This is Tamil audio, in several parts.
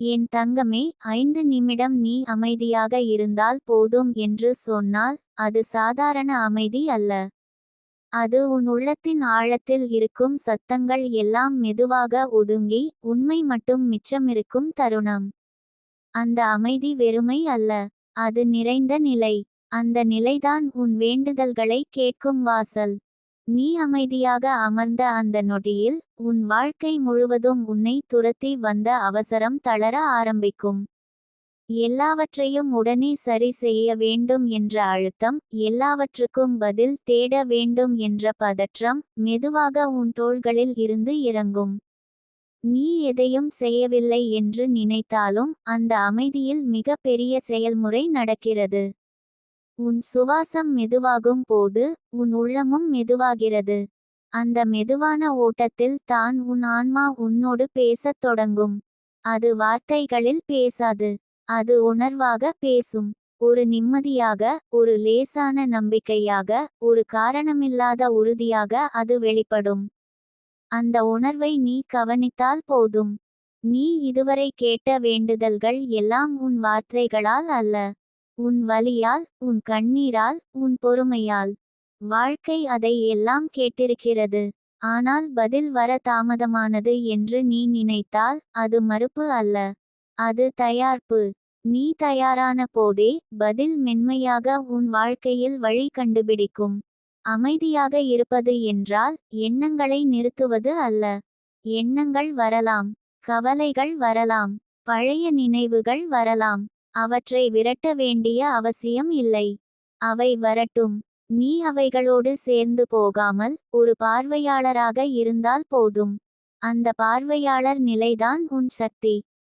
என் தங்கமே, 5 நிமிடம் நீ அமைதியாக இருந்தால் போதும் என்று சொன்னால், அது சாதாரண அமைதி அல்ல. அது உன் உள்ளத்தின் ஆழத்தில் இருக்கும் சத்தங்கள் எல்லாம் மெதுவாக ஒதுங்கி, உண்மை மட்டும் மிச்சமிருக்கும் தருணம். அந்த அமைதி வெறுமை அல்ல. அது நிறைந்த நிலை. அந்த நிலைதான் உன் வேண்டுதல்களை கேட்கும் வாசல். நீ அமைதியாக அமர்ந்த அந்த நொடியில், உன் வாழ்க்கை முழுவதும் உன்னை துரத்தி வந்த அவசரம் தளர ஆரம்பிக்கும். எல்லாவற்றையும் உடனே சரி செய்ய வேண்டும் என்ற அழுத்தம், எல்லாவற்றுக்கும் பதில் தேட வேண்டும் என்ற பதற்றம், மெதுவாக உன் தோள்களில் இருந்து இறங்கும். நீ எதையும் செய்யவில்லை என்று நினைத்தாலும், அந்த அமைதியில் மிக பெரிய செயல்முறை நடக்கிறது. உன் சுவாசம் மெதுவாகும் போது, உன் உள்ளமும் மெதுவாகிறது. அந்த மெதுவான ஓட்டத்தில் தான் உன் ஆன்மா உன்னோடு பேசத் தொடங்கும். அது வார்த்தைகளில் பேசாது. அது உணர்வாக பேசும். ஒரு நிம்மதியாக, ஒரு லேசான நம்பிக்கையாக, ஒரு காரணமில்லாத உறுதியாக அது வெளிப்படும். அந்த உணர்வை நீ கவனித்தால் போதும். நீ இதுவரை கேட்ட வேண்டுதல்கள் எல்லாம் உன் வார்த்தைகளால் அல்ல. உன் வலியால், உன் கண்ணீரால், உன் பொறுமையால். வாழ்க்கை அதை எல்லாம் கேட்டிருக்கிறது. ஆனால் பதில் வர தாமதமானது என்று நீ நினைத்தால், அது மறுப்பு அல்ல. அது தயார்ப்பு. நீ தயாரான போதே, பதில் மென்மையாக உன் வாழ்க்கையில் வழி கண்டுபிடிக்கும். அமைதியாக இருப்பது என்றால், எண்ணங்களை நிறுத்துவது அல்ல. எண்ணங்கள் வரலாம். கவலைகள் வரலாம். பழைய நினைவுகள் வரலாம். அவற்றை விரட்ட வேண்டிய அவசியம் இல்லை. அவை வரட்டும். நீ அவைகளோடு சேர்ந்து போகாமல், ஒரு பார்வையாளராக இருந்தால் போதும். அந்த பார்வையாளர் நிலைதான் உன் சக்தி.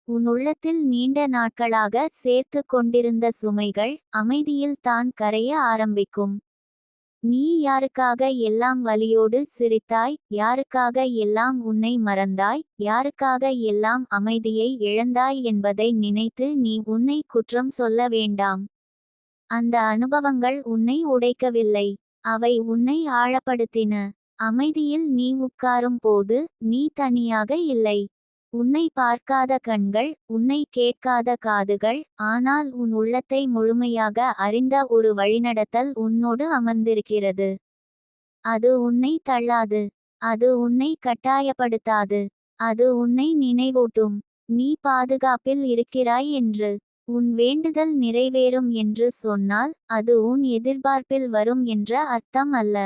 உன் உள்ளத்தில் நீண்ட நாட்களாக சேர்த்து கொண்டிருந்த சுமைகள், அமைதியில் தான் கரைய ஆரம்பிக்கும். நீ யாருக்காக எல்லாம் வலியோடு சிரித்தாய், யாருக்காக எல்லாம் உன்னை மறந்தாய், யாருக்காக எல்லாம் அமைதியை இழந்தாய் என்பதை நினைத்து நீ உன்னை குற்றம் சொல்ல வேண்டாம். அந்த அனுபவங்கள் உன்னை உடைக்கவில்லை. அவை உன்னை ஆழப்படுத்தின. அமைதியில் நீ உட்காரும் போது, நீ தனியாக இல்லை. உன்னை பார்க்காத கண்கள், உன்னை கேட்காத காதுகள், ஆனால் உன் உள்ளத்தை முழுமையாக அறிந்த ஒரு வழிநடத்தல் உன்னோடு அமர்ந்திருக்கிறது. அது உன்னை தள்ளாது. அது உன்னை கட்டாயப்படுத்தாது. அது உன்னை நினைவூட்டும். நீ பாதுகாப்பில் இருக்கிறாய் என்று. உன் வேண்டுதல் நிறைவேறும் என்று சொன்னால், அது உன் எதிர்பார்ப்பில் வரும் என்ற அர்த்தம் அல்ல.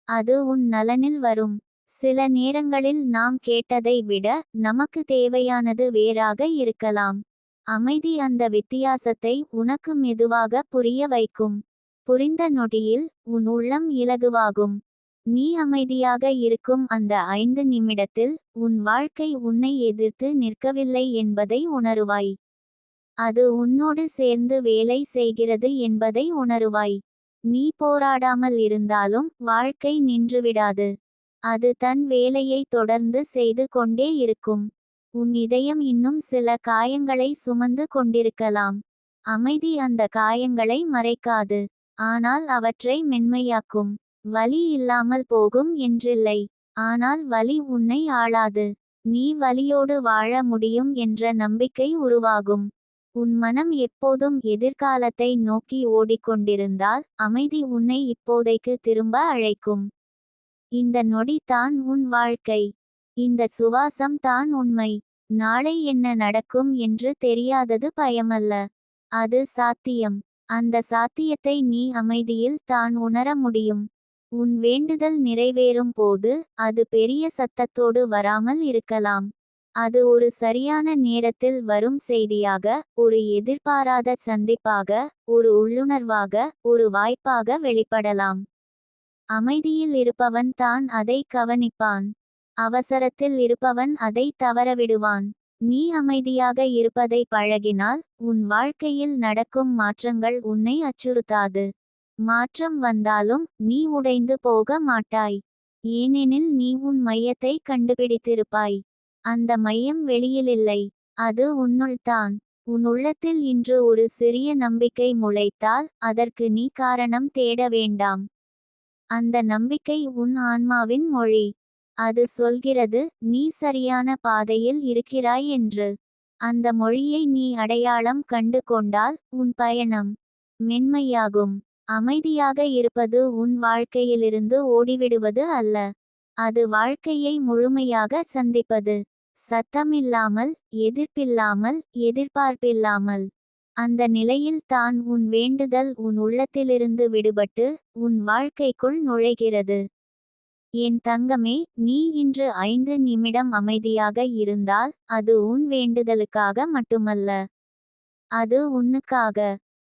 அது உன் நலனில் வரும். சில நேரங்களில் நாம் கேட்டதை விட, நமக்கு தேவையானது வேறாக இருக்கலாம். அமைதி அந்த வித்தியாசத்தை உனக்கு மெதுவாக புரிய வைக்கும். புரிந்த நொடியில், உன் உள்ளம் இலகுவாகும். நீ அமைதியாக இருக்கும் அந்த 5 நிமிடத்தில், உன் வாழ்க்கை உன்னை எதிர்த்து நிற்கவில்லை என்பதை உணருவாய். அது உன்னோடு சேர்ந்து வேலை செய்கிறது என்பதை உணருவாய். நீ போராடாமல் இருந்தாலும், வாழ்க்கை நின்றுவிடாது. அது தன் வேலையை தொடர்ந்து செய்து கொண்டே இருக்கும். உன் இதயம் இன்னும் சில காயங்களை சுமந்து கொண்டிருக்கலாம். அமைதி அந்த காயங்களை மறைக்காது. ஆனால் அவற்றை மென்மையாக்கும். வலி இல்லாமல் போகும் என்றில்லை. ஆனால் வலி உன்னை ஆளாது. நீ வலியோடு வாழ முடியும் என்ற நம்பிக்கை உருவாகும். உன் மனம் எப்போதும் எதிர்காலத்தை நோக்கி ஓடிக்கொண்டிருந்தால், அமைதி உன்னை இப்போதைக்கு திரும்ப அழைக்கும். இந்த நொடி தான் உன் வாழ்க்கை. இந்த சுவாசம் தான் உண்மை. நாளை என்ன நடக்கும் என்று தெரியாதது பயமல்ல. அது சாத்தியம். அந்த சாத்தியத்தை நீ அமைதியில் தான் உணர முடியும். உன் வேண்டுதல் நிறைவேறும் போது, அது பெரிய சத்தத்தோடு வராமல் இருக்கலாம். அது ஒரு சரியான நேரத்தில் வரும் செய்தியாக, ஒரு எதிர்பாராத சந்திப்பாக, ஒரு உள்ளுணர்வாக, ஒரு வாய்ப்பாக வெளிப்படலாம். அமைதியில் இருப்பவன் தான் அதை கவனிப்பான். அவசரத்தில் இருப்பவன் அதை தவறவிடுவான். நீ அமைதியாக இருப்பதை பழகினால், உன் வாழ்க்கையில் நடக்கும் மாற்றங்கள் உன்னை அச்சுறுத்தாது. மாற்றம் வந்தாலும், நீ உடைந்து போக மாட்டாய். ஏனெனில் நீ உன் மையத்தை கண்டுபிடித்திருப்பாய். அந்த மையம் வெளியிலில்லை. அது உன்னுள்தான். உன் உள்ளத்தில் இன்று ஒரு சிறிய நம்பிக்கை முளைத்தால், அதற்கு நீ காரணம் தேட வேண்டாம். அந்த நம்பிக்கை உன் ஆன்மாவின் மொழி. அது சொல்கிறது, நீ சரியான பாதையில் இருக்கிறாய் என்று. அந்த மொழியை நீ அடையாளம் கண்டு கொண்டால் உன் பயணம் மென்மையாகும். அமைதியாக இருப்பது உன் வாழ்க்கையிலிருந்து ஓடிவிடுவது அல்ல. அது வாழ்க்கையை முழுமையாக சந்திப்பது. சத்தமில்லாமல், எதிர்ப்பில்லாமல், எதிர்பார்ப்பில்லாமல். அந்த நிலையில் தான் உன் வேண்டுதல் உன் உள்ளத்திலிருந்து விடுபட்டு உன் வாழ்க்கைக்குள் நுழைகிறது. என் தங்கமே, நீ இன்று 5 நிமிடம் அமைதியாக இருந்தால் அது உன் வேண்டுதலுக்காக மட்டுமல்ல. அது உன்னுக்காக.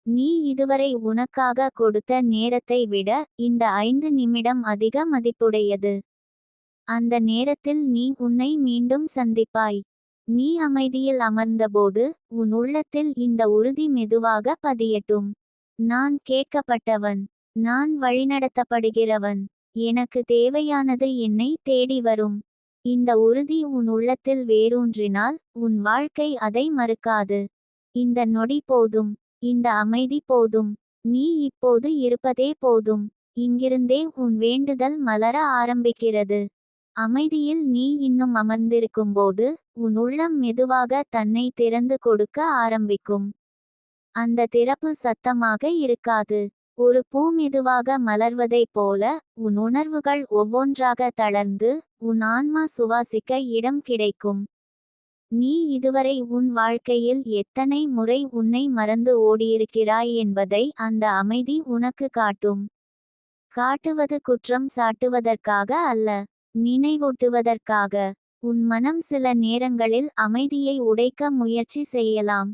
நீ இதுவரை உனக்காக கொடுத்த நேரத்தை விட இந்த 5 நிமிடம் அதிக மதிப்புடையது. அந்த நேரத்தில் நீ உன்னை மீண்டும் சந்திப்பாய். நீ அமைதியில் அமர்ந்தபோது உன் உள்ளத்தில் இந்த உறுதி மெதுவாக பதியட்டும். நான் கேட்கப்பட்டவன். நான் வழிநடத்தப்படுகிறவன். எனக்கு தேவையானது என்னை தேடி வரும். இந்த உறுதி உன் உள்ளத்தில் வேரூன்றினால் உன் வாழ்க்கை அதை மறுக்காது. இந்த நொடி போதும். இந்த அமைதி போதும். நீ இப்போது இருப்பதே போதும். இங்கிருந்தே உன் வேண்டுதல் மலர ஆரம்பிக்கிறது. அமைதியில் நீ இன்னும் அமர்ந்திருக்கும்போது உன் உள்ளம் மெதுவாக தன்னை திறந்து கொடுக்க ஆரம்பிக்கும். அந்த திறப்பு சத்தமாக இருக்காது. ஒரு பூ மெதுவாக மலர்வதைப் போல உன் உணர்வுகள் ஒவ்வொன்றாக தளர்ந்து உன் ஆன்மா சுவாசிக்க இடம் கிடைக்கும். நீ இதுவரை உன் வாழ்க்கையில் எத்தனை முறை உன்னை மறந்து ஓடியிருக்கிறாய் என்பதை அந்த அமைதி உனக்கு காட்டும். காட்டுவது குற்றம் சாட்டுவதற்காக அல்ல, நினைவூட்டுவதற்காக. உன் மனம் சில நேரங்களில் அமைதியை உடைக்க முயற்சி செய்யலாம்.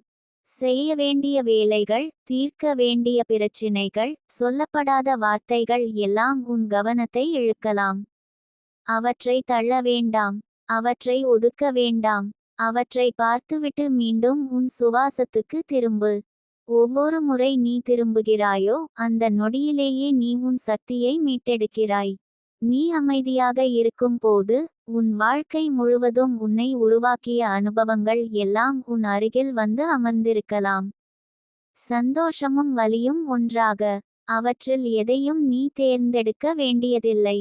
செய்ய வேண்டிய வேலைகள், தீர்க்க வேண்டிய பிரச்சினைகள், சொல்லப்படாத வார்த்தைகள் எல்லாம் உன் கவனத்தை இழுக்கலாம். அவற்றை தள்ள வேண்டாம். அவற்றை ஒதுக்க வேண்டாம். அவற்றை பார்த்துவிட்டு மீண்டும் உன் சுவாசத்துக்கு திரும்பு. ஒவ்வொரு முறை நீ திரும்புகிறாயோ அந்த நொடியிலேயே நீ உன் சக்தியை மீட்டெடுக்கிறாய். நீ அமைதியாக இருக்கும் போது உன் வாழ்க்கை முழுவதும் உன்னை உருவாக்கிய அனுபவங்கள் எல்லாம் உன் அருகில் வந்து அமர்ந்திருக்கலாம். சந்தோஷமும் வலியும் ஒன்றாக. அவற்றில் எதையும் நீ தேர்ந்தெடுக்க வேண்டியதில்லை.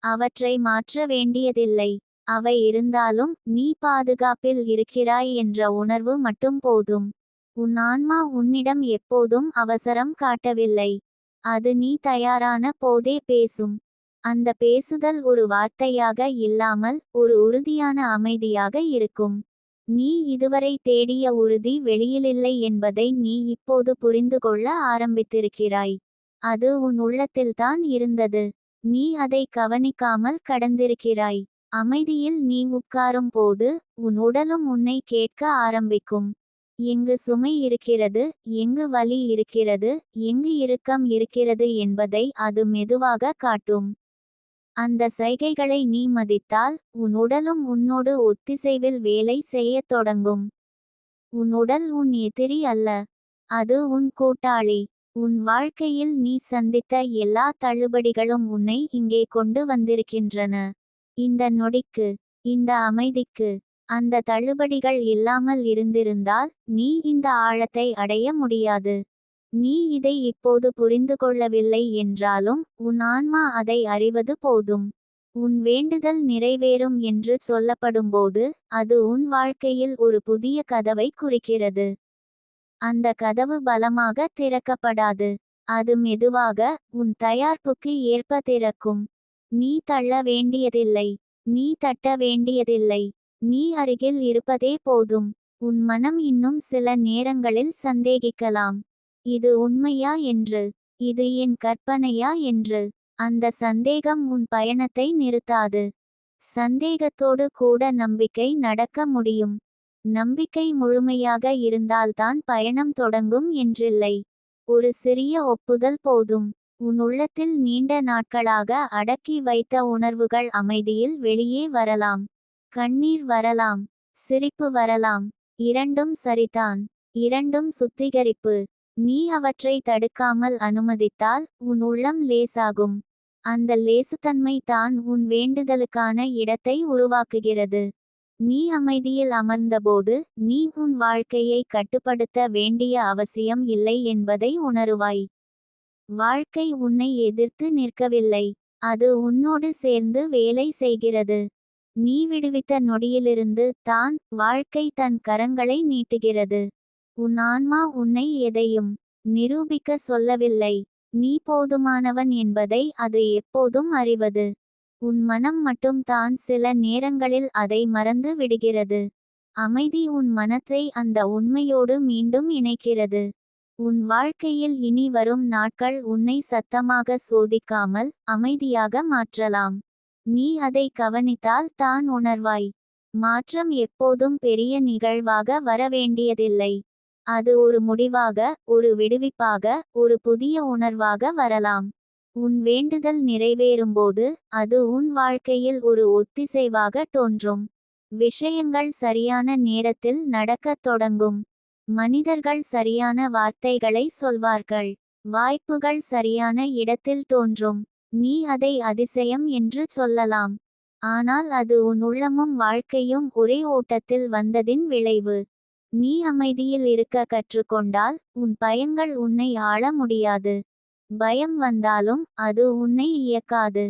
அவற்றை மாற்ற வேண்டியதில்லை. அவை இருந்தாலும் நீ பாதுகாப்பில் இருக்கிறாய் என்ற உணர்வு மட்டும் போதும். உன் ஆன்மா உன்னிடம் எப்போதும் அவசரம் காட்டவில்லை. அது நீ தயாரான போதே பேசும். அந்த பேசுதல் ஒரு வார்த்தையாக இல்லாமல் ஒரு உறுதியான அமைதியாக இருக்கும். நீ இதுவரை தேடிய உறுதி வெளியிலில்லை என்பதை நீ இப்போது புரிந்து கொள்ள ஆரம்பித்திருக்கிறாய். அது உன் உள்ளத்தில்தான் இருந்தது. நீ அதை கவனிக்காமல் கடந்திருக்கிறாய். அமைதியில் நீ உட்காரும் போது உன் உடலும் உன்னை கேட்க ஆரம்பிக்கும். எங்கு சுமை இருக்கிறது, எங்கு வலி இருக்கிறது, எங்கு இறுக்கம் இருக்கிறது என்பதை அது மெதுவாக காட்டும். அந்த சைகைகளை நீ மதித்தால் உன் உடலும் உன்னோடு ஒத்திசைவில் வேலை செய்யத் தொடங்கும். உன் உடல் உன் எதிரி அல்ல. அது உன் கூட்டாளி. உன் வாழ்க்கையில் நீ சந்தித்த எல்லா தள்ளுபடிகளும் உன்னை இங்கே கொண்டு வந்திருக்கின்றன. இந்த நொடிக்கு, இந்த அமைதிக்கு. அந்த தள்ளுபடிகள் இல்லாமல் இருந்திருந்தால் நீ இந்த ஆழத்தை அடைய முடியாது. நீ இதை இப்போது புரிந்து கொள்ளவில்லை என்றாலும் உன் ஆன்மா அதை அறிவது போதும். உன் வேண்டுதல் நிறைவேறும் என்று சொல்லப்படும்போது அது உன் வாழ்க்கையில் ஒரு புதிய கதவை குறிக்கிறது. அந்த கதவு பலமாக திறக்கப்படாது. அது மெதுவாக உன் தயார்ப்புக்கு ஏற்ப திறக்கும். நீ தள்ள வேண்டியதில்லை. நீ தட்ட வேண்டியதில்லை. நீ அருகில் இருப்பதே போதும். உன் மனம் இன்னும் சில நேரங்களில் சந்தேகிக்கலாம். இது உண்மையா என்று, இது என் கற்பனையா என்று. அந்த சந்தேகம் உன் பயணத்தை நிறுத்தாது. சந்தேகத்தோடு கூட நம்பிக்கை நடக்க முடியும். நம்பிக்கை முழுமையாக இருந்தால்தான் பயணம் தொடங்கும் என்றில்லை. ஒரு சிறிய ஒப்புதல் போதும். உன் உள்ளத்தில் நீண்ட நாட்களாக அடக்கி வைத்த உணர்வுகள் அமைதியில் வெளியே வரலாம். கண்ணீர் வரலாம். சிரிப்பு வரலாம். இரண்டும் சரிதான். இரண்டும் சுத்திகரிப்பு. நீ அவற்றை தடுக்காமல் அனுமதித்தால் உன் உள்ளம் லேசாகும். அந்த லேசுத்தன்மை தான் உன் வேண்டுதலுக்கான இடத்தை உருவாக்குகிறது. நீ அமைதியில் அமர்ந்தபோது நீ உன் வாழ்க்கையை கட்டுப்படுத்த வேண்டிய அவசியம் இல்லை என்பதை உணருவாய். வாழ்க்கை உன்னை எதிர்த்து நிற்கவில்லை. அது உன்னோடு சேர்ந்து வேலை செய்கிறது. நீ விடுவித்த நொடியிலிருந்து தான் வாழ்க்கை தன் கரங்களை நீட்டுகிறது. உன் ஆன்மா உன்னை எதையும் நிரூபிக்க சொல்லவில்லை. நீ போதுமானவன் என்பதை அது எப்போதும் அறிவது. உன் மனம் மட்டும் தான் சில நேரங்களில் அதை மறந்து விடுகிறது. அமைதி உன் மனத்தை அந்த உண்மையோடு மீண்டும் இணைக்கிறது. உன் வாழ்க்கையில் இனி வரும் நாட்கள் உன்னை சத்தமாக சோதிக்காமல் அமைதியாக மாற்றலாம். நீ அதை கவனித்தால் தான் உணர்வாய். மாற்றம் எப்போதும் பெரிய நிகழ்வாக வர வேண்டியதில்லை. அது ஒரு முடிவாக, ஒரு விடுவிப்பாக, ஒரு புதிய உணர்வாக வரலாம். உன் வேண்டுதல் நிறைவேறும்போது அது உன் வாழ்க்கையில் ஒரு ஒத்திசைவாக தோன்றும். விஷயங்கள் சரியான நேரத்தில் நடக்கத் தொடங்கும். மனிதர்கள் சரியான வார்த்தைகளை சொல்வார்கள். வாய்ப்புகள் சரியான இடத்தில் தோன்றும். நீ அதை அதிசயம் என்று சொல்லலாம். ஆனால் அது உன் உள்ளமும் வாழ்க்கையும் ஒரே ஓட்டத்தில் வந்ததின் விளைவு. நீ அமைதியில் இருக்க கற்றுக்கொண்டால் உன் பயங்கள் உன்னை ஆள முடியாது. பயம் வந்தாலும் அது உன்னை இயக்காது.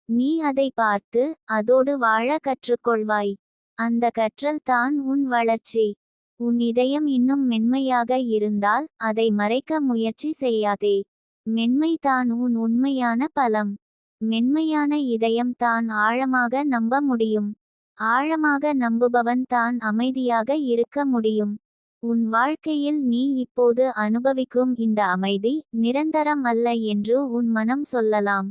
நீ அதை பார்த்து அதோடு வாழ கற்றுக்கொள்வாய். அந்த கற்றல் தான் உன் வளர்ச்சி. உன் இதயம் இன்னும் மென்மையாக இருந்தால் அதை மறைக்க முயற்சி செய்யாதே. மென்மை தான் உன் உண்மையான பலம். மென்மையான இதயம் தான் ஆழமாக நம்ப முடியும். ஆழமாக நம்புபவன் தான் அமைதியாக இருக்க முடியும். உன் வாழ்க்கையில் நீ இப்போது அனுபவிக்கும் இந்த அமைதி நிரந்தரம் அல்ல என்று உன் மனம் சொல்லலாம்.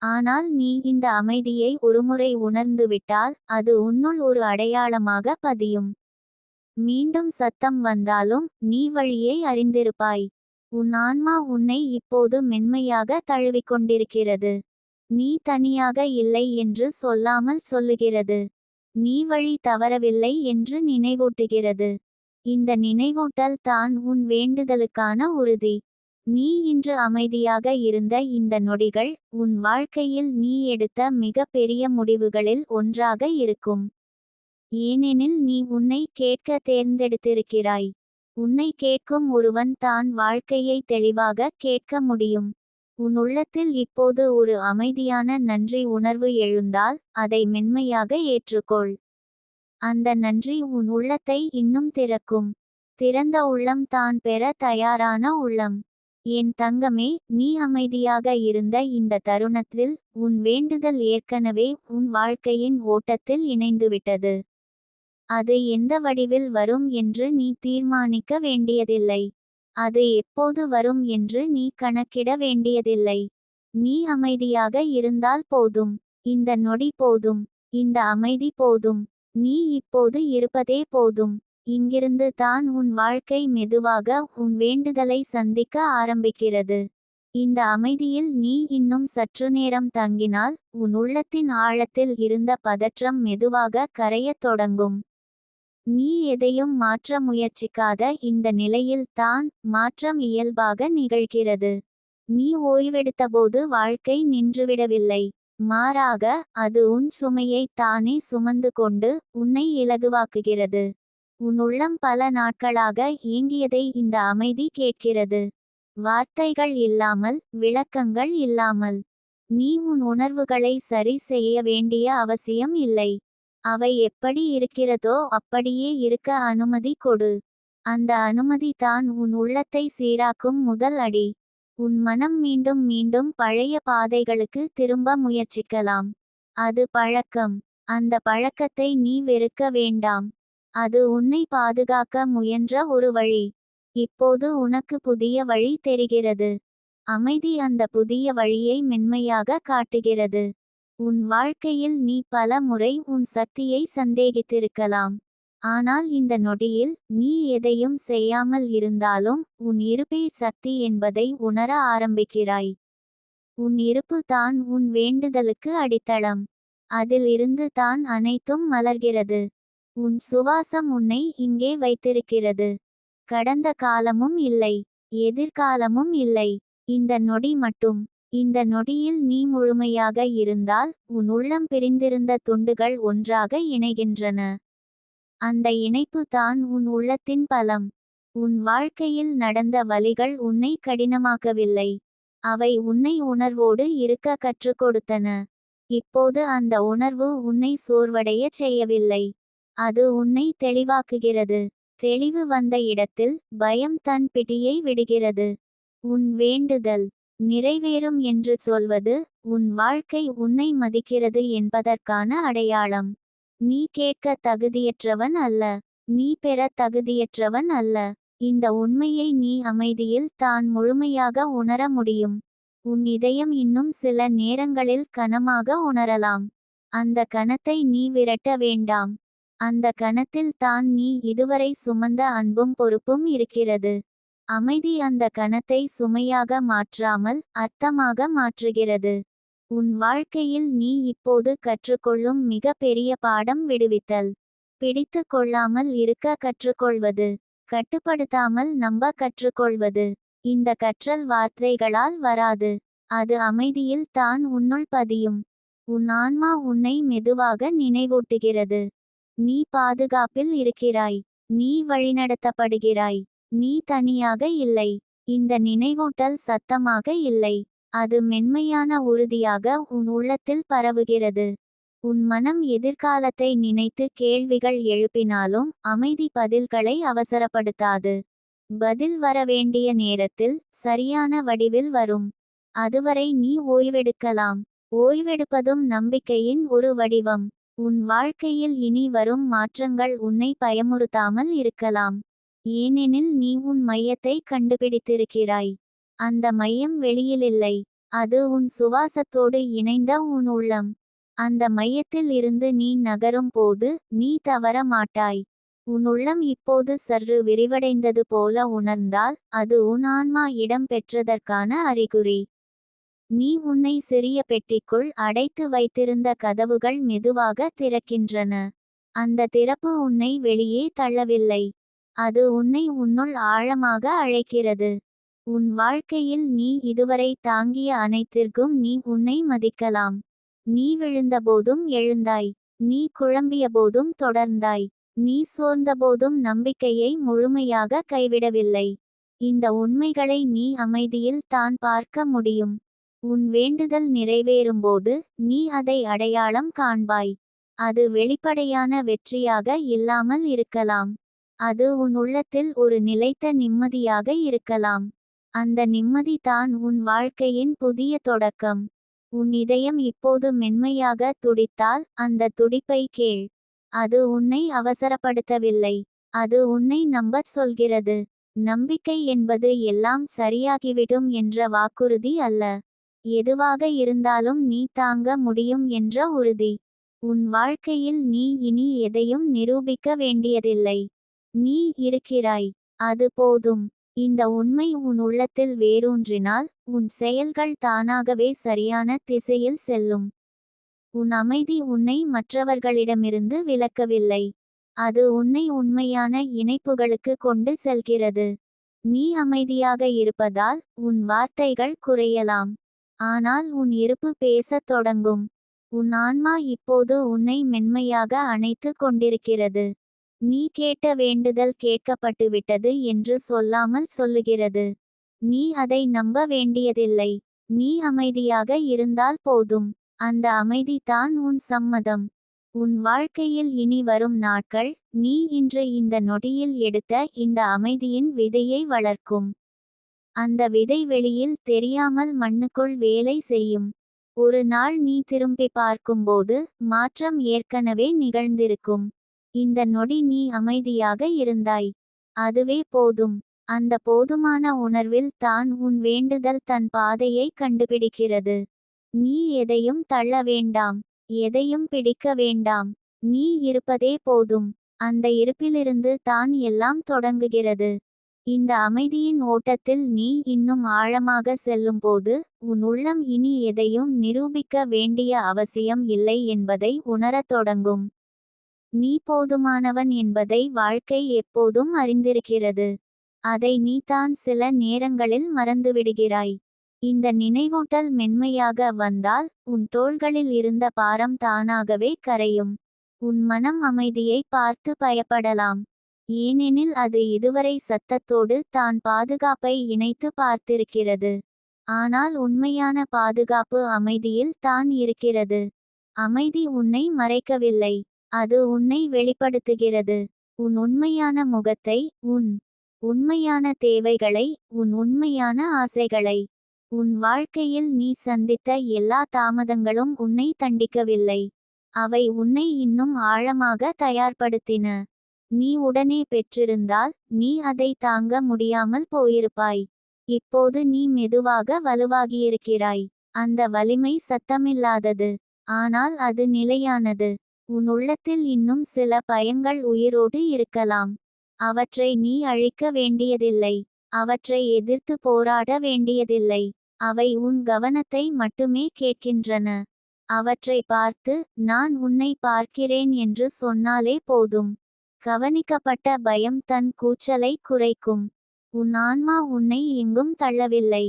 ஆனால் நீ இந்த அமைதியை ஒருமுறை உணர்ந்துவிட்டால் அது உன்னுள் ஒரு அடையாளமாக பதியும். மீண்டும் சத்தம் வந்தாலும் நீ வழியை அறிந்திருப்பாய். உன் ஆன்மா உன்னை இப்போது மென்மையாக தழுவிக்கொண்டிருக்கிறது. நீ தனியாக இல்லை என்று சொல்லாமல் சொல்லுகிறது. நீ வழி தவறவில்லை என்று நினைவூட்டுகிறது. இந்த நினைவூட்டல் தான் உன் வேண்டுதலுக்கான உறுதி. நீ இன்று அமைதியாக இருந்த இந்த நொடிகள் உன் வாழ்க்கையில் நீ எடுத்த மிக பெரிய முடிவுகளில் ஒன்றாக இருக்கும். ஏனெனில் நீ உன்னை கேட்க தேர்ந்தெடுத்திருக்கிறாய். உன்னை கேட்கும் ஒருவன் தான் வாழ்க்கையை தெளிவாக கேட்க முடியும். உன் உள்ளத்தில் இப்போது ஒரு அமைதியான நன்றி உணர்வு எழுந்தால் அதை மென்மையாக ஏற்றுக்கொள். அந்த நன்றி உன் உள்ளத்தை இன்னும் திறக்கும். திறந்த உள்ளம் தான் பெற தயாரான உள்ளம். என் தங்கமே, நீ அமைதியாக இருந்த இந்த தருணத்தில் உன் வேண்டுதல் ஏற்கனவே உன் வாழ்க்கையின் ஓட்டத்தில் இணைந்துவிட்டது. அது எந்த வடிவில் வரும் என்று நீ தீர்மானிக்க வேண்டியதில்லை. அது எப்போது வரும் என்று நீ கணக்கிட வேண்டியதில்லை. நீ அமைதியாக இருந்தால் போதும். இந்த நொடி போதும். இந்த அமைதி போதும். நீ இப்போது இருப்பதே போதும். இங்கிருந்து தான் உன் வாழ்க்கை மெதுவாக உன் வேண்டுதலை சந்திக்க ஆரம்பிக்கிறது. இந்த அமைதியில் நீ இன்னும் சற்று நேரம் தங்கினால் உன் உள்ளத்தின் ஆழத்தில் இருந்த பதற்றம் மெதுவாக கரையத் தொடங்கும். நீ எதையும் மாற்ற முயற்சிக்காத இந்த நிலையில் தான் மாற்றம் இயல்பாக நிகழ்கிறது. நீ ஓய்வெடுத்தபோது வாழ்க்கை நின்றுவிடவில்லை. மாறாக அது உன் சுமையை தானே சுமந்து கொண்டு உன்னை இலகுவாக்குகிறது. உன் உள்ளம் பல நாட்களாக ஏங்கியதை இந்த அமைதி கேட்கிறது. வார்த்தைகள் இல்லாமல், விளக்கங்கள் இல்லாமல். நீ உன் உணர்வுகளை சரி செய்ய வேண்டிய அவசியம் இல்லை. அவை எப்படி இருக்கிறதோ அப்படியே இருக்க அனுமதி கொடு. அந்த அனுமதி தான் உன் உள்ளத்தை சீராக்கும் முதல் அடி. உன் மனம் மீண்டும் மீண்டும் பழைய பாதைகளுக்கு திரும்ப முயற்சிக்கலாம். அது பழக்கம். அந்த பழக்கத்தை நீ வெறுக்க வேண்டாம். அது உன்னை பாதுகாக்க முயன்ற ஒரு வழி. இப்போது உனக்கு புதிய வழி தெரிகிறது. அமைதி அந்த புதிய வழியை மென்மையாக காட்டுகிறது. உன் வாழ்க்கையில் நீ பல முறை உன் சக்தியை சந்தேகித்திருக்கலாம். ஆனால் இந்த நொடியில் நீ எதையும் செய்யாமல் இருந்தாலும் உன் இருப்பே சக்தி என்பதை உணர ஆரம்பிக்கிறாய். உன் இருப்பு தான் உன் வேண்டுதலுக்கு அடித்தளம். அதில் இருந்து தான் அனைத்தும் மலர்கிறது. உன் சுவாசம் உன்னை இங்கே வைத்திருக்கிறது. கடந்த காலமும் இல்லை. எதிர்காலமும் இல்லை. இந்த நொடி மட்டும். இந்த நொடியில் நீ முழுமையாக இருந்தால் உன் உள்ளம் பிரிந்திருந்த துண்டுகள் ஒன்றாக இணைகின்றன. அந்த இணைப்பு தான் உன் உள்ளத்தின் பலம். உன் வாழ்க்கையில் நடந்த வலிகள் உன்னை கடினமாக்கவில்லை. அவை உன்னை உணர்வோடு இருக்க கற்றுக் கொடுத்தன. இப்போது அந்த உணர்வு உன்னை சோர்வடைய செய்யவில்லை. அது உன்னை தெளிவாக்குகிறது. தெளிவு வந்த இடத்தில் பயம் தன் பிடியை விடுகிறது. உன் வேண்டுதல் நிறைவேறும் என்று சொல்வது உன் வாழ்க்கை உன்னை மதிக்கிறது என்பதற்கான அடையாளம். நீ கேட்க தகுதியற்றவன் அல்ல. நீ பெற தகுதியற்றவன் அல்ல. இந்த உண்மையை நீ அமைதியில் தான் முழுமையாக உணர முடியும். உன் இதயம் இன்னும் சில நேரங்களில் கனமாக உணரலாம். அந்த கணத்தை நீ விரட்ட வேண்டாம். அந்த கணத்தில் தான் நீ இதுவரை சுமந்த அன்பும் பொறுப்பும் இருக்கிறது. அமைதி அந்த கணத்தை சுமையாக மாற்றாமல் அர்த்தமாக மாற்றுகிறது. உன் வாழ்க்கையில் நீ இப்போது கற்றுக்கொள்ளும் மிக பெரிய பாடம் விடுவித்தல். பிடித்து கொள்ளாமல் இருக்க கற்றுக்கொள்வது. கட்டுப்படுத்தாமல் நம்ப கற்றுக்கொள்வது. இந்த கற்றல் வார்த்தைகளால் வராது. அது அமைதியில் தான் உன்னுள் பதியும். உன் ஆன்மா உன்னை மெதுவாக நினைவூட்டுகிறது. நீ பாதுகாப்பில் இருக்கிறாய். நீ வழிநடத்தப்படுகிறாய். நீ தனியாக இல்லை. இந்த நினைவூட்டல் சத்தமாக இல்லை. அது மென்மையான உறுதியாக உன் உள்ளத்தில் பரவுகிறது. உன் மனம் எதிர்காலத்தை நினைத்து கேள்விகள் எழுப்பினாலும் அமைதி பதில்களை அவசரப்படுத்தாது. பதில் வர வேண்டிய நேரத்தில் சரியான வடிவில் வரும். அதுவரை நீ ஓய்வெடுக்கலாம். ஓய்வெடுப்பதும் நம்பிக்கையின் ஒரு வடிவம். உன் வாழ்க்கையில் இனி வரும் மாற்றங்கள் உன்னை பயமுறுத்தாமல் இருக்கலாம். ஏனெனில் நீ உன் மையத்தை கண்டுபிடித்திருக்கிறாய். அந்த மையம் வெளியிலில்லை. அது உன் சுவாசத்தோடு இணைந்த உன் உள்ளம். அந்த மையத்தில் இருந்து நீ நகரும் போது நீ தவற மாட்டாய். உன் உள்ளம் இப்போது சற்று விரிவடைந்தது போல உணர்ந்தால் அது உன் ஆன்மா இடம் பெற்றதற்கான அறிகுறி. நீ உன்னை சிறிய பெட்டிக்குள் அடைத்து வைத்திருந்த கதவுகள் மெதுவாக திறக்கின்றன. அந்த திறப்பு உன்னை வெளியே தள்ளவில்லை. அது உன்னை உன்னுள் ஆழமாக அழைக்கிறது. உன் வாழ்க்கையில் நீ இதுவரை தாங்கிய அனைத்திற்கும் நீ உன்னை மதிக்கலாம். நீ விழுந்தபோதும் எழுந்தாய். நீ குழம்பியபோதும் தொடர்ந்தாய். நீ சோர்ந்தபோதும் நம்பிக்கையை முழுமையாக கைவிடவில்லை. இந்த உண்மைகளை நீ அமைதியில் தான் பார்க்க முடியும். உன் வேண்டுதல் நிறைவேறும்போது நீ அதை அடையாளம் காண்பாய். அது வெளிப்படையான வெற்றியாக இல்லாமல் இருக்கலாம். அது உன் உள்ளத்தில் ஒரு நிலைத்த நிம்மதியாக இருக்கலாம். அந்த நிம்மதி தான் உன் வாழ்க்கையின் புதிய தொடக்கம். உன் இதயம் இப்போது மென்மையாக துடித்தால் அந்த துடிப்பை கேள். அது உன்னை அவசரப்படுத்தவில்லை. அது உன்னை நம்பச் சொல்கிறது. நம்பிக்கை என்பது எல்லாம் சரியாகிவிடும் என்ற வாக்குறுதி அல்ல. எதுவாக இருந்தாலும் நீ தாங்க முடியும் என்ற உறுதி. உன் வாழ்க்கையில் நீ இனி எதையும் நிரூபிக்க வேண்டியதில்லை. நீ இருக்கிறாய். அது போதும். இந்த உண்மை உன் உள்ளத்தில் வேரூன்றினால் உன் செயல்கள் தானாகவே சரியான திசையில் செல்லும். உன் அமைதி உன்னை மற்றவர்களிடமிருந்து விலக்கவில்லை. அது உன்னை உண்மையான இணைப்புகளுக்கு கொண்டு செல்கிறது. நீ அமைதியாக இருப்பதால் உன் வார்த்தைகள் குறையலாம். ஆனால் உன் இருப்பு பேசத் தொடங்கும். உன் ஆன்மா இப்போது உன்னை மென்மையாக அணைத்து கொண்டிருக்கிறது. நீ கேட்ட வேண்டுதல் கேட்கப்பட்டுவிட்டது என்று சொல்லாமல் சொல்லுகிறது. நீ அதை நம்ப வேண்டியதில்லை. நீ அமைதியாக இருந்தால் போதும். அந்த அமைதி தான் உன் சம்மதம். உன் வாழ்க்கையில் இனி வரும் நாட்கள் நீ இன்று இந்த நொடியில் எடுத்த இந்த அமைதியின் விதையை வளர்க்கும். அந்த விதை வெளியில் தெரியாமல் மண்ணுக்குள் வேலை செய்யும். ஒரு நாள் நீ திரும்பி பார்க்கும்போது மாற்றம் ஏற்கனவே நிகழ்ந்திருக்கும். இந்த நொடி நீ அமைதியாக இருந்தாய். அதுவே போதும். அந்த போதுமான உணர்வில் தான் உன் வேண்டுதல் தன் பாதையை கண்டுபிடிக்கிறது. நீ எதையும் தள்ள வேண்டாம். எதையும் பிடிக்க வேண்டாம். நீ இருப்பதே போதும். அந்த இருப்பிலிருந்து தான் எல்லாம் தொடங்குகிறது. இந்த அமைதியின் ஓட்டத்தில் நீ இன்னும் ஆழமாக செல்லும்போது உன் உள்ளம் இனி எதையும் நிரூபிக்க வேண்டிய அவசியம் இல்லை என்பதை உணரத் தொடங்கும். நீ போதுமானவன் என்பதை வாழ்க்கை எப்போதும் அறிந்திருக்கிறது. அதை நீ தான் சில நேரங்களில் மறந்துவிடுகிறாய். இந்த நினைவூட்டல் மென்மையாக வந்தால் உன் தோள்களில் இருந்த பாரம் தானாகவே கரையும். உன் மனம் அமைதியை பார்த்து பயப்படலாம். ஏனெனில் அது இதுவரை சத்தத்தோடு தான் பாதுகாப்பை இணைத்து பார்த்திருக்கிறது. ஆனால் உண்மையான பாதுகாப்பு அமைதியில் தான் இருக்கிறது. அமைதி உன்னை மறைக்கவில்லை, அது உன்னை வெளிப்படுத்துகிறது. உன் உண்மையான முகத்தை, உன் உண்மையான தேவைகளை, உன் உண்மையான ஆசைகளை. உன் வாழ்க்கையில் நீ சந்தித்த எல்லா தாமதங்களும் உன்னை தண்டிக்கவில்லை. அவை உன்னை இன்னும் ஆழமாக தயார்படுத்தின. நீ உடனே பெற்றிருந்தால் நீ அதை தாங்க முடியாமல் போயிருப்பாய். இப்போது நீ மெதுவாக வலுவாகியிருக்கிறாய். அந்த வலிமை சத்தமில்லாதது, ஆனால் அது நிலையானது. உன் உள்ளத்தில் இன்னும் சில பயங்கள் உயிரோடு இருக்கலாம். அவற்றை நீ அழிக்க வேண்டியதில்லை. அவற்றை எதிர்த்து போராட வேண்டியதில்லை. அவை உன் கவனத்தை மட்டுமே கேட்கின்றன. அவற்றை பார்த்து, நான் உன்னை பார்க்கிறேன் என்று சொன்னாலே போதும். கவனிக்கப்பட்ட பயம் தன் கூச்சலை குறைக்கும். உன் ஆன்மா உன்னை எங்கும் தள்ளவில்லை.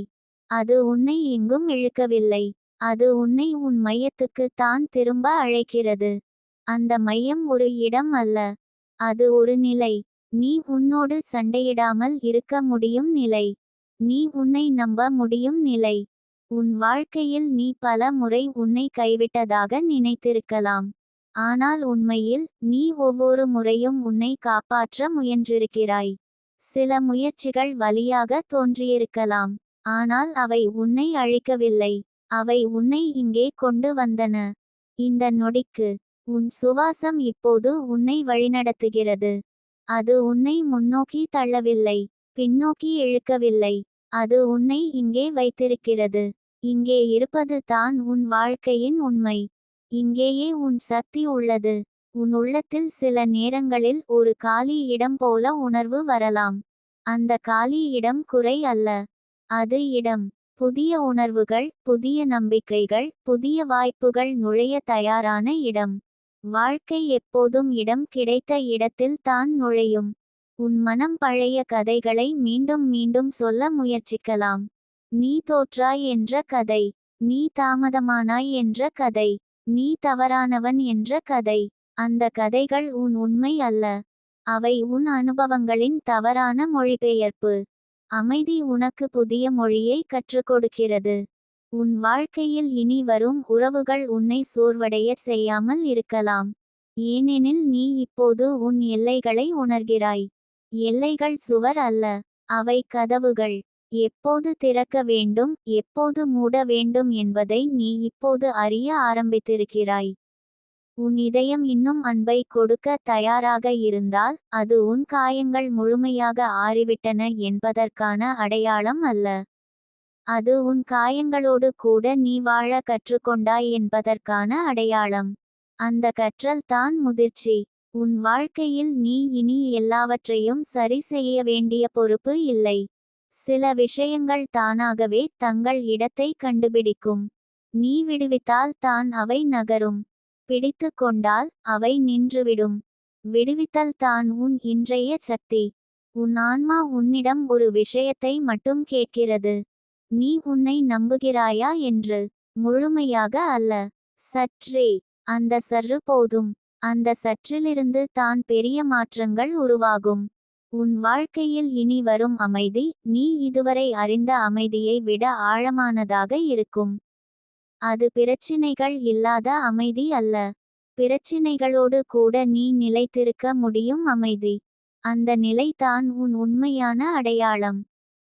அது உன்னை எங்கும் இழுக்கவில்லை. அது உன்னை உன் மையத்துக்கு தான் திரும்ப அழைக்கிறது. அந்த மையம் ஒரு இடம் அல்ல, அது ஒரு நிலை. நீ உன்னோடு சண்டையிடாமல் இருக்க முடியும் நிலை. நீ உன்னை நம்ப முடியும் நிலை. உன் வாழ்க்கையில் நீ பல முறை உன்னை கைவிட்டதாக நினைத்திருக்கலாம். ஆனால் உண்மையில் நீ ஒவ்வொரு முறையும் உன்னை காப்பாற்ற முயன்றிருக்கிறாய். சில முயற்சிகள் வலியாக தோன்றியிருக்கலாம், ஆனால் அவை உன்னை அழிக்கவில்லை. அவை உன்னை இங்கே கொண்டு வந்தன. இந்த நொடிக்கு உன் சுவாசம் இப்போது உன்னை வழிநடத்துகிறது. அது உன்னை முன்னோக்கி தள்ளவில்லை, பின்னோக்கி இழுக்கவில்லை. அது உன்னை இங்கே வைத்திருக்கிறது. இங்கே இருப்பது தான் உன் வாழ்க்கையின் உண்மை. இங்கேயே உன் சக்தி உள்ளது. உன் உள்ளத்தில் சில நேரங்களில் ஒரு காலி இடம் போல உணர்வு வரலாம். அந்த காலி இடம் குறை அல்ல, அது இடம். புதிய உணர்வுகள், புதிய நம்பிக்கைகள், புதிய வாய்ப்புகள் நுழைய தயாரான இடம். வாழ்க்கை எப்போதும் இடம் கிடைத்த இடத்தில் தான் நுழையும். உன் மனம் பழைய கதைகளை மீண்டும் மீண்டும் சொல்ல முயற்சிக்கலாம். நீ தோற்றாய் என்ற கதை, நீ தாமதமானாய் என்ற கதை, நீ தவறானவன் என்ற கதை. அந்த கதைகள் உன் உண்மை அல்ல. அவை உன் அனுபவங்களின் தவறான மொழிபெயர்ப்பு. அமைதி உனக்கு புதிய மொழியை கற்றுக் கொடுக்கிறது. உன் வாழ்க்கையில் இனி வரும் உறவுகள் உன்னை சோர்வடைய செய்யாமல் இருக்கலாம். ஏனெனில் நீ இப்போது உன் எல்லைகளை உணர்கிறாய். எல்லைகள் சுவர் அல்ல, அவை கதவுகள். எப்போது திறக்க வேண்டும், எப்போது மூட வேண்டும் என்பதை நீ இப்போது அறிய ஆரம்பித்திருக்கிறாய். உன் இதயம் இன்னும் அன்பை கொடுக்க தயாராக இருந்தால், அது உன் காயங்கள் முழுமையாக ஆறிவிட்டன என்பதற்கான அடையாளம் அல்ல. அது உன் காயங்களோடு கூட நீ வாழ கற்றுக்கொண்டாய் என்பதற்கான அடையாளம். அந்த கற்றல் தான் முதிர்ச்சி. உன் வாழ்க்கையில் நீ இனி எல்லாவற்றையும் சரி செய்ய வேண்டிய பொறுப்பு இல்லை. சில விஷயங்கள் தானாகவே தங்கள் இடத்தை கண்டுபிடிக்கும். நீ விடுவித்தால் தான் அவை நகரும். பிடித்து கொண்டால் அவை நின்றுவிடும். விடுவித்தல் தான் உன் இன்றைய சக்தி. உன் ஆன்மா உன்னிடம் ஒரு விஷயத்தை மட்டும் கேட்கிறது. நீ உன்னை நம்புகிறாயா என்று. முழுமையாக அல்ல, சற்றே. அந்த சற்று போதும். அந்த சற்றிலிருந்து தான் பெரிய மாற்றங்கள் உருவாகும். உன் வாழ்க்கையில் இனி வரும் அமைதி நீ இதுவரை அறிந்த அமைதியை விட ஆழமானதாக இருக்கும். அது பிரச்சினைகள் இல்லாத அமைதி அல்ல, பிரச்சினைகளோடு கூட நீ நிலைத்திருக்க முடியும் அமைதி. அந்த நிலைதான் உன் உண்மையான அடையாளம்.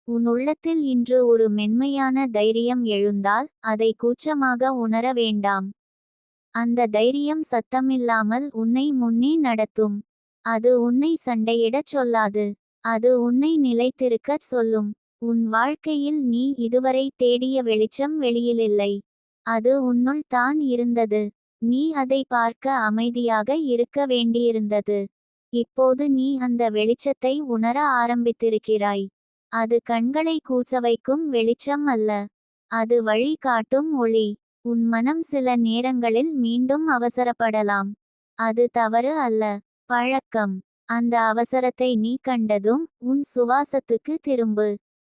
உன் உள்ளத்தில் இன்று ஒரு மென்மையான தைரியம் எழுந்தால் அதை கூச்சமாக உணர வேண்டாம். அந்த தைரியம் சத்தமில்லாமல் உன்னை முன்னே நடத்தும். அது உன்னை சண்டையிடச் சொல்லாது, அது உன்னை நிலைத்திருக்கச் சொல்லும். உன் வாழ்க்கையில் நீ இதுவரை தேடிய வெளிச்சம் வெளியிலில்லை, அது உன்னுள் தான் இருந்தது. நீ அதை பார்க்க அமைதியாக இருக்க வேண்டியிருந்தது. இப்போது நீ அந்த வெளிச்சத்தை உணர ஆரம்பித்திருக்கிறாய். அது கண்களை கூசவைக்கும் வெளிச்சம் அல்ல, அது வழி காட்டும் ஒளி. உன் மனம் சில நேரங்களில் மீண்டும் அவசரப்படலாம். அது தவறு அல்ல, பழக்கம். அந்த அவசரத்தை நீ கண்டதும் உன் சுவாசத்துக்கு திரும்பு.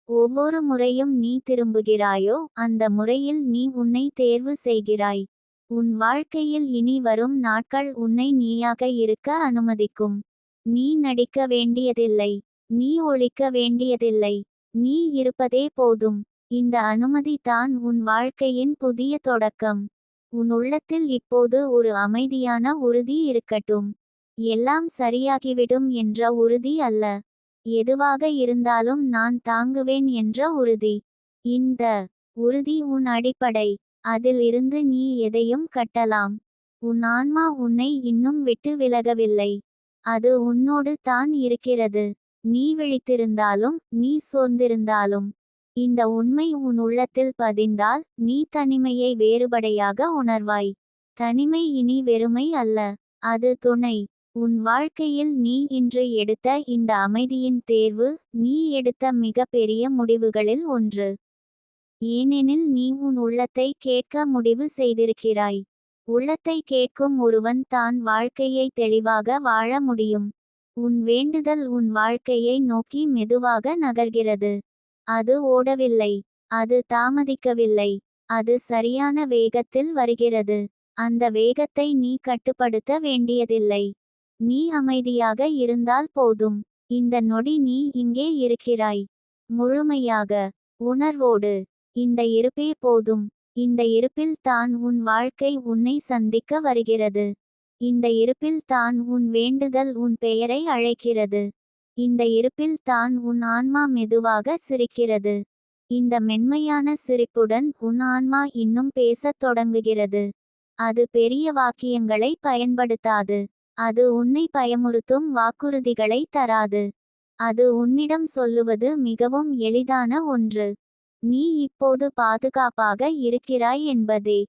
ஒவ்வொரு முறையும் நீ திரும்புகிறாயோ அந்த முறையில் நீ உன்னை தேர்வு செய்கிறாய். உன் வாழ்க்கையில் இனி வரும் நாட்கள் உன்னை நீயாக இருக்க அனுமதிக்கும். நீ நடிக்க வேண்டியதில்லை, நீ ஒளிக்க வேண்டியதில்லை. நீ இருப்பதே போதும். இந்த அனுமதி தான் உன் வாழ்க்கையின் புதிய தொடக்கம். உன் உள்ளத்தில் இப்போது ஒரு அமைதியான உறுதி இருக்கட்டும். எல்லாம் சரியாகிவிடும் என்ற உறுதி அல்ல. எதுவாக இருந்தாலும் நான் தாங்குவேன் என்ற உறுதி. இந்த உறுதி உன் அடிப்படை. அதில் இருந்து நீ எதையும் கட்டலாம். உன் ஆன்மா உன்னை இன்னும் விட்டு விலகவில்லை. அது உன்னோடு தான் இருக்கிறது. நீ விழித்திருந்தாலும் நீ சோர்ந்திருந்தாலும். இந்த உண்மை உன் உள்ளத்தில் பதிந்தால் நீ தனிமையை வேறுபடையாக உணர்வாய். தனிமை இனி வெறுமை அல்ல, அது துணை. உன் வாழ்க்கையில் நீ இன்று எடுத்த இந்த அமைதியின் தேர்வு நீ எடுத்த மிக பெரிய முடிவுகளில் ஒன்று. ஏனெனில் நீ உன் உள்ளத்தை கேட்க முடிவு செய்திருக்கிறாய். உள்ளத்தை கேட்கும் ஒருவன் தான் வாழ்க்கையை தெளிவாக வாழ முடியும். உன் வேண்டுதல் உன் வாழ்க்கையை நோக்கி மெதுவாக நகர்கிறது. அது ஓடவில்லை, அது தாமதிக்கவில்லை, அது சரியான வேகத்தில் வருகிறது. அந்த வேகத்தை நீ கட்டுப்படுத்த வேண்டியதில்லை. நீ அமைதியாக இருந்தால் போதும். இந்த நொடி நீ இங்கே இருக்கிறாய், முழுமையாக, உணர்வோடு. இந்த இருப்பே போதும். இந்த இருப்பில் தான் உன் வாழ்க்கை உன்னை சந்திக்க வருகிறது. இந்த இருப்பில் தான் உன் வேண்டுதல் உன் பெயரை அழைக்கிறது. இந்த இருப்பில் தான் உன் ஆன்மா மெதுவாக சிரிக்கிறது. இந்த மென்மையான சிரிப்புடன் உன் ஆன்மா இன்னும் பேசத் தொடங்குகிறது. அது பெரிய வாக்கியங்களை பயன்படுத்தாது. அது உன்னை பயமுறுத்தும் வாக்குறுதிகளை தராது. அது உன்னிடம் சொல்லுவது மிகவும் எளிதான ஒன்று. நீ இப்போது பாதுகாப்பாக இருக்கிறாய் என்பதே.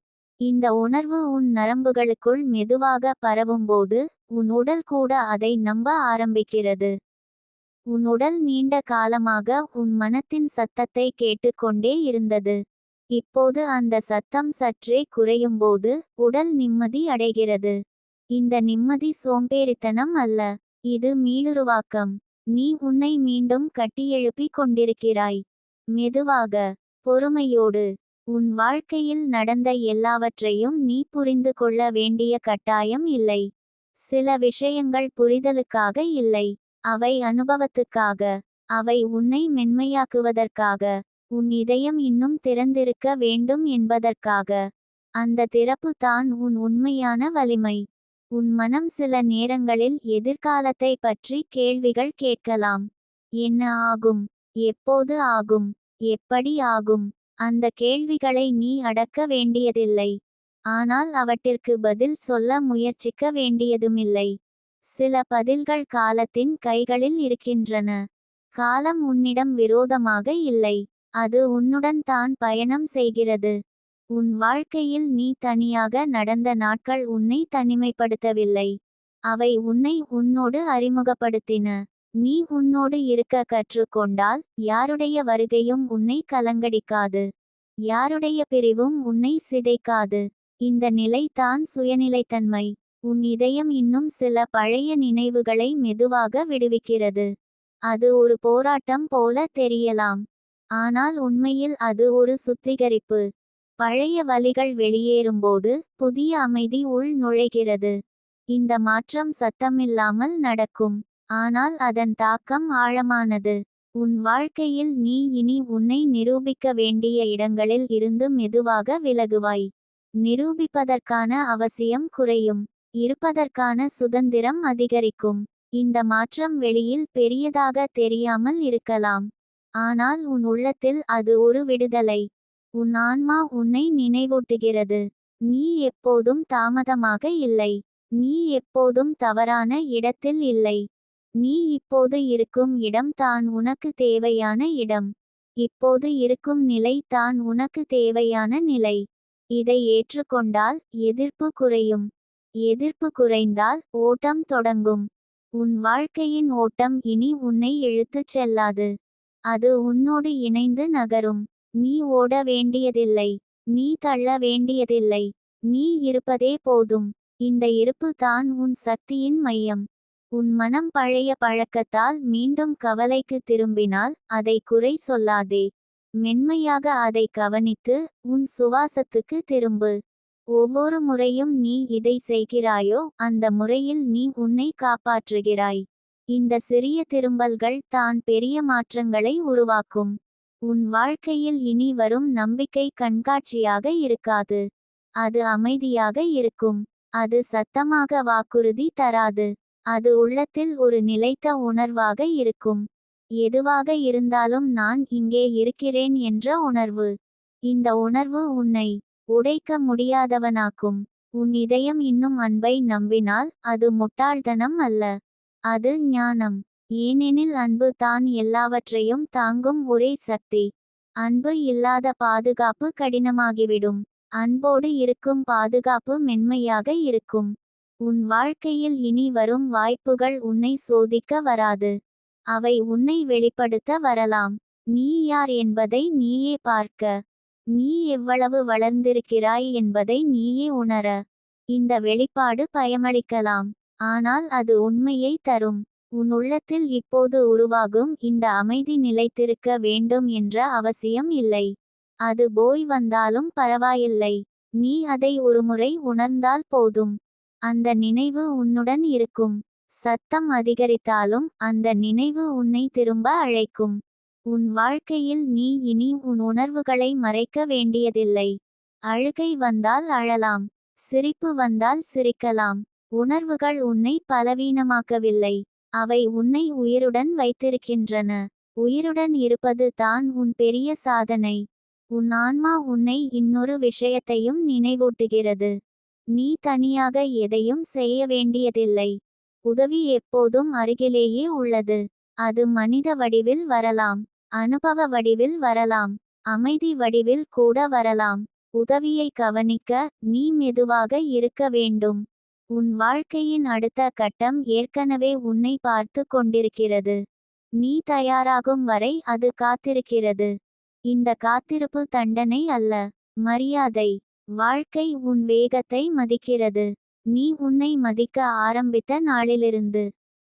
இந்த உணர்வு உன் நரம்புகளுக்குள் மெதுவாக பரவும்போது உன் உடல் கூட அதை நம்ப ஆரம்பிக்கிறது. உன் உடல் நீண்ட காலமாக உன் மனத்தின் சத்தத்தை கேட்டுக்கொண்டே இருந்தது. இப்போது அந்த சத்தம் சற்றே குறையும்போது உடல் நிம்மதி அடைகிறது. இந்த நிம்மதி சோம்பேறித்தனம் அல்ல, இது மீளுருவாக்கம். நீ உன்னை மீண்டும் கட்டியெழுப்பிக் கொண்டிருக்கிறாய். மெதுவாக, பொறுமையோடு. உன் வாழ்க்கையில் நடந்த எல்லாவற்றையும் நீ புரிந்து கொள்ள வேண்டிய கட்டாயம் இல்லை. சில விஷயங்கள் புரிதலுக்காக இல்லை, அவை அனுபவத்துக்காக. அவை உன்னை மென்மையாக்குவதற்காக. உன் இதயம் இன்னும் திறந்திருக்க வேண்டும் என்பதற்காக. அந்த திறப்பு தான் உன் உண்மையான வலிமை. உன் மனம் சில நேரங்களில் எதிர்காலத்தை பற்றி கேள்விகள் கேட்கலாம். என்ன ஆகும், எப்போது ஆகும், எப்படி ஆகும்? அந்த கேள்விகளை நீ அடக்க வேண்டியதில்லை. ஆனால் அவற்றிற்கு பதில் சொல்ல முயற்சிக்க வேண்டியதுமில்லை. சில பதில்கள் காலத்தின் கைகளில் இருக்கின்றன. காலம் உன்னிடம் விரோதமாக இல்லை, அது உன்னுடன் தான் பயணம் செய்கிறது. உன் வாழ்க்கையில் நீ தனியாக நடந்த நாட்கள் உன்னை தனிமைப்படுத்தவில்லை. அவை உன்னை உன்னோடு அறிமுகப்படுத்தின. நீ உன்னோடு இருக்க கற்றுக்கொண்டால் யாருடைய வருகையும் உன்னை கலங்கடிக்காது. யாருடைய பிரிவும் உன்னை சிதைக்காது. இந்த நிலை தான் சுயநிலைத்தன்மை. உன் இதயம் இன்னும் சில பழைய நினைவுகளை மெதுவாக விடுவிக்கிறது. அது ஒரு போராட்டம் போல தெரியலாம், ஆனால் உண்மையில் அது ஒரு சுத்திகரிப்பு. பழைய வலிகள் வெளியேறும்போது புதிய அமைதி உள் நுழைகிறது. இந்த மாற்றம் சத்தமில்லாமல் நடக்கும், ஆனால் அதன் தாக்கம் ஆழமானது. உன் வாழ்க்கையில் நீ இனி உன்னை நிரூபிக்க வேண்டிய இடங்களில் இருந்து மெதுவாக விலகுவாய். நிரூபிப்பதற்கான அவசியம் குறையும், இருப்பதற்கான சுதந்திரம் அதிகரிக்கும். இந்த மாற்றம் வெளியில் பெரியதாக தெரியாமல் இருக்கலாம், ஆனால் உன் உள்ளத்தில் அது ஒரு விடுதலை. உன் ஆன்மா உன்னை நினைவூட்டுகிறது, நீ எப்போதும் தாமதமாக இல்லை. நீ எப்போதும் தவறான இடத்தில் இல்லை. நீ இப்போது இருக்கும் இடம் தான் உனக்கு தேவையான இடம். இப்போது இருக்கும் நிலை தான் உனக்கு தேவையான நிலை. இதை ஏற்றுக்கொண்டால் எதிர்ப்பு குறையும். எதிர்ப்பு குறைந்தால் ஓட்டம் தொடங்கும். உன் வாழ்க்கையின் ஓட்டம் இனி உன்னை இழுத்துச் செல்லாது. அது உன்னோடு இணைந்து நகரும். நீ ஓட வேண்டியதில்லை, நீ தள்ள வேண்டியதில்லை. நீ இருப்பதே போதும். இந்த இருப்பு தான் உன் சக்தியின் மையம். உன் மனம் பழைய பழக்கத்தால் மீண்டும் கவலைக்கு திரும்பினால் அதை குறை சொல்லாதே. மென்மையாக அதை கவனித்து உன் சுவாசத்துக்கு திரும்பு. ஒவ்வொரு முறையும் நீ இதை செய்கிறாயோ அந்த முறையில் நீ உன்னை காப்பாற்றுகிறாய். இந்த சிறிய திரும்பல்கள் தான் பெரிய மாற்றங்களை உருவாக்கும். உன் வாழ்க்கையில் இனி வரும் நம்பிக்கை கண்காட்சியாக இருக்காது, அது அமைதியாக இருக்கும். அது சத்தமாக வாக்குறுதி தராது. அது உள்ளத்தில் ஒரு நிலைத்த உணர்வாக இருக்கும். எதுவாக இருந்தாலும் நான் இங்கே இருக்கிறேன் என்ற உணர்வு. இந்த உணர்வு உன்னை உடைக்க முடியாதவனாக்கும். உன் இதயம் இன்னும் அன்பை நம்பினால் அது முட்டாள்தனம் அல்ல. அது ஞானம். ஏனெனில் அன்பு தான் எல்லாவற்றையும் தாங்கும் ஒரே சக்தி. அன்பு இல்லாத பாதுகாப்பு கடினமாகிவிடும். அன்போடு இருக்கும் பாதுகாப்பு மென்மையாக இருக்கும். உன் வாழ்க்கையில் இனி வரும் வாய்ப்புகள் உன்னை சோதிக்க வராது. அவை உன்னை வெளிப்படுத்த வரலாம். நீ யார் என்பதை நீயே பார்க்க. நீ எவ்வளவு வளர்ந்திருக்கிறாய் என்பதை நீயே உணர. இந்த வெளிப்பாடு பயமளிக்கலாம். ஆனால் அது உண்மையை தரும். உன் உள்ளத்தில் இப்போது உருவாகும் இந்த அமைதி நிலைத்திருக்க வேண்டும் என்ற அவசியம் இல்லை. அது போய் வந்தாலும் பரவாயில்லை. நீ அதை ஒருமுறை உணர்ந்தால் போதும். அந்த நினைவு உன்னுடன் இருக்கும். சத்தம் அதிகரித்தாலும் அந்த நினைவு உன்னை திரும்ப அழைக்கும். உன் வாழ்க்கையில் நீ இனி உன் உணர்வுகளை மறைக்க வேண்டியதில்லை. அழுகை வந்தால் அழலாம். சிரிப்பு வந்தால் சிரிக்கலாம். உணர்வுகள் உன்னை பலவீனமாக்கவில்லை. அவை உன்னை உயிருடன் வைத்திருக்கின்றன. உயிருடன் இருப்பது தான் உன் பெரிய சாதனை. உன் ஆன்மா உன்னை இன்னொரு விஷயத்தையும் நினைவூட்டுகிறது. நீ தனியாக எதையும் செய்ய வேண்டியதில்லை. உதவி எப்போதும் அருகிலேயே உள்ளது. அது மனித வடிவில் வரலாம். அனுபவ வடிவில் வரலாம். அமைதி வடிவில் கூட வரலாம். உதவியை கவனிக்க நீ மெதுவாக இருக்க வேண்டும். உன் வாழ்க்கையின் அடுத்த கட்டம் ஏற்கனவே உன்னை பார்த்து கொண்டிருக்கிறது. நீ தயாராகும் வரை அது காத்திருக்கிறது. இந்த காத்திருப்பு தண்டனை அல்ல, மரியாதை. வாழ்க்கை உன் வேகத்தை மதிக்கிறது. நீ உன்னை மதிக்க ஆரம்பித்த நாளிலிருந்து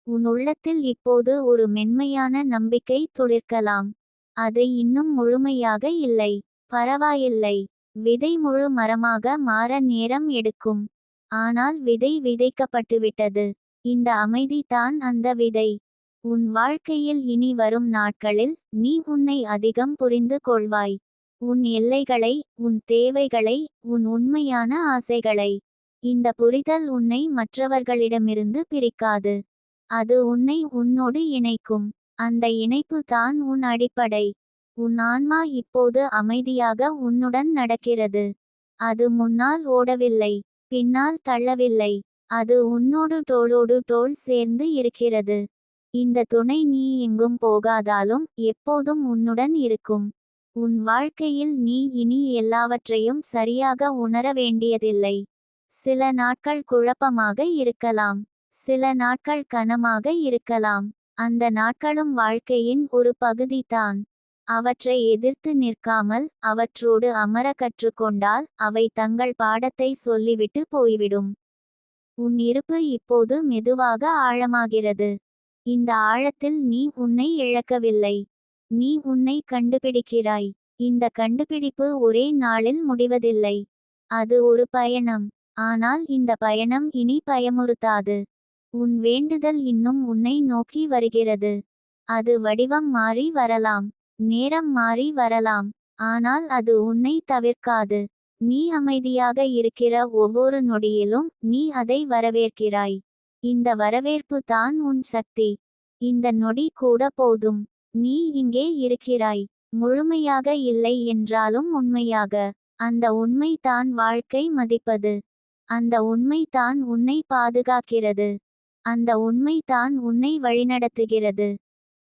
உன் உள்ளத்தில் இப்போது ஒரு மென்மையான நம்பிக்கை துளிர்க்கலாம். அது இன்னும் முழுமையாக இல்லை. பரவாயில்லை. விதை முழு மரமாக மாற நேரம் எடுக்கும். ஆனால் விதை விதைக்கப்பட்டுவிட்டது. இந்த அமைதி தான் அந்த விதை. உன் வாழ்க்கையில் இனி வரும் நாட்களில் நீ உன்னை அதிகம் புரிந்து கொள்வாய். உன் எல்லைகளை, உன் தேவைகளை, உன் உண்மையான ஆசைகளை. இந்த புரிதல் உன்னை மற்றவர்களிடமிருந்து பிரிக்காது. அது உன்னை உன்னோடு இணைக்கும். அந்த இணைப்பு தான் உன் அடிப்படை. உன் ஆன்மா இப்போது அமைதியாக உன்னுடன் நடக்கிறது. அது முன்னால் ஓடவில்லை, பின்னால் தள்ளவில்லை. அது உன்னோடு தோளோடு தோள் சேர்ந்து இருக்கிறது. இந்த துணை நீ எங்கும் போகாதாலும் எப்போதும் உன்னுடன் இருக்கும். உன் வாழ்க்கையில் நீ இனி எல்லாவற்றையும் சரியாக உணர வேண்டியதில்லை. சில நாட்கள் குழப்பமாக இருக்கலாம். சில நாட்கள் கனமாக இருக்கலாம். அந்த நாட்களும் வாழ்க்கையின் ஒரு பகுதிதான். அவற்றை எதிர்த்து நிற்காமல் அவற்றோடு அமர கற்றுக்கொண்டால் அவை தங்கள் பாடத்தை சொல்லிவிட்டு போய்விடும். உன் இருப்பு இப்போது மெதுவாக ஆழமாகிறது. இந்த ஆழத்தில் நீ உன்னை இழக்கவில்லை. நீ உன்னை கண்டுபிடிக்கிறாய். இந்த கண்டுபிடிப்பு ஒரே நாளில் முடிவதில்லை. அது ஒரு பயணம். ஆனால் இந்த பயணம் இனி பயமுறுத்தாது. உன் வேண்டுதல் இன்னும் உன்னை நோக்கி வருகிறது. அது வடிவம் மாறி வரலாம். நேரம் மாறி வரலாம். ஆனால் அது உன்னை தவிர்க்காது. நீ அமைதியாக இருக்கிற ஒவ்வொரு நொடியிலும் நீ அதை வரவேற்கிறாய். இந்த வரவேற்பு தான் உன் சக்தி. இந்த நொடி கூட போதும். நீ இங்கே இருக்கிறாய். முழுமையாக இல்லை என்றாலும் உண்மையாக. அந்த உண்மை தான் வாழ்க்கை மதிப்பது. அந்த உண்மை தான் உன்னை பாதுகாக்கிறது. அந்த உண்மை தான் உன்னை வழிநடத்துகிறது.